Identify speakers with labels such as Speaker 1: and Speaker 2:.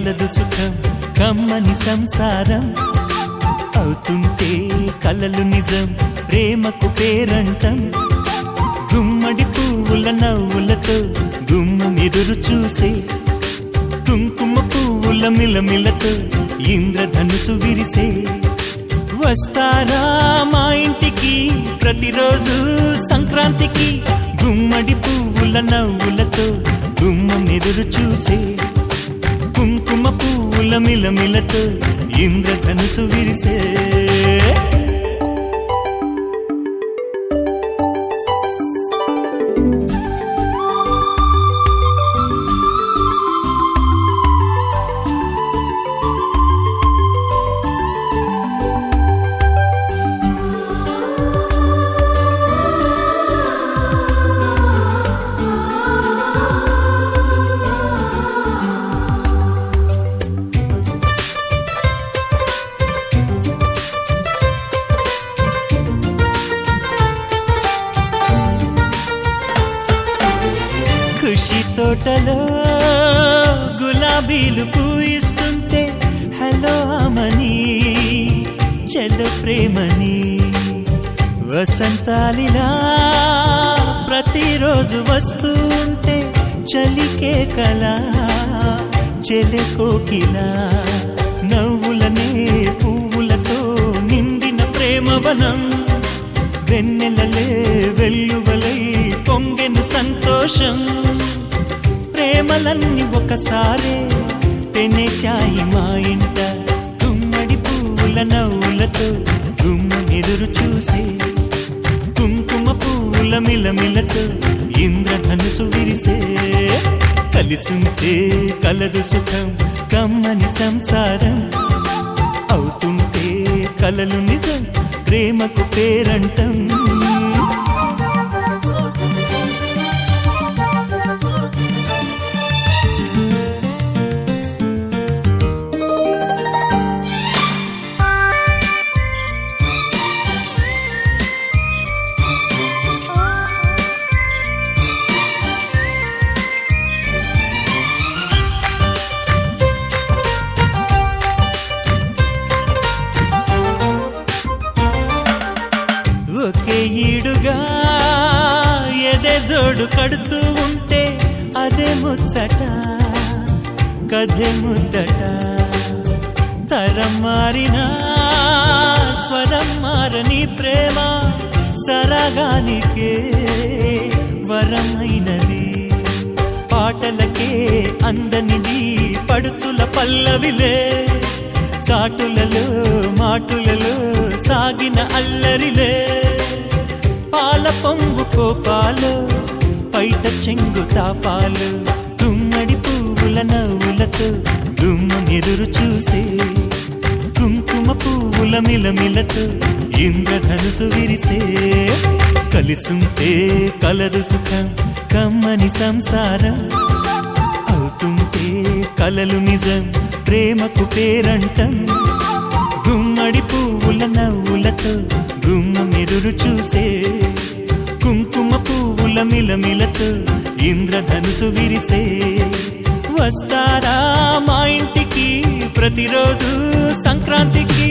Speaker 1: కలదు సుఖం కమ్మని సంసారం అవుతుంటే కలలు నిజం ప్రేమకు పేరంటం గుమ్మడి పువ్వుల నవ్వులతో గుమ్మం ఎదురు చూసే కుంకుమ పువ్వుల మిలమిలతో ఇంద్రధనుసు విరిసే వస్తారా మా ఇంటికి ప్రతిరోజు సంక్రాంతికి గుమ్మడి పువ్వుల నవ్వులతో గుమ్మం ఎదురు చూసే కుంకుమ పువ్వుల మిలమిలతో ఇంద్రధనుసు విరిసే ఖుషి తోటలో గులాబీలు పూయిస్తుంటే హలో అమని చెల్లు ప్రేమని వసంతాలిలా ప్రతిరోజు వస్తుంటే చలికే కలా చెలె కోకిలా నవ్వులనే పువ్వులతో నిండిన ప్రేమవనం వెన్నెలలే వెల్లువలై పొంగెను సంతోషం ప్రేమలన్నీ ఒకసారే తెనేశాయి మా ఇంట గుమ్మడి పువ్వుల నవ్వులతో గుమ్మం ఎదురు చూసే కుంకుమ పువ్వుల మిలమిలతో ఇంద్రధనుసు విరిసే కలిసుంటే కలదు సుఖం కమ్మని సంసారం అవుతుంటే కలలు నిజం ప్రేమకు పేరంటం ఒకే ఈడుగా ఎదే జోడు కడుతూ ఉంటే అదే ముచ్చట కథే ముద్దట తరం మారినా స్వరం మారని ప్రేమ సరగానికే వరమైనది పాటలకే అందనిది పడుచుల పల్లవిలే చాటులలో మాటులలో సాగిన అల్లరిలే పాల పొంగు కోపాలు పైట చెంగు తాపాలు గుమ్మడి పువ్వుల నవ్వులతో గుమ్మం ఎదురు చూసే కుంకుమ పువ్వుల మిలమిలతో ఇంద్రధనుసు విరిసే కలిసుంటే కలదు సుఖం కమ్మని సంసారం అవుతుంటే కలలు నిజం ప్రేమకు పేరంటం గుమ్మడి పువ్వుల నవ్వులతో గుమ్మం ఎదురు చూసే కుంకుమ పువ్వుల మిలమిలతో ఇంద్రధనుసు విరిసే వస్తారా మా ఇంటికి ప్రతిరోజు సంక్రాంతికి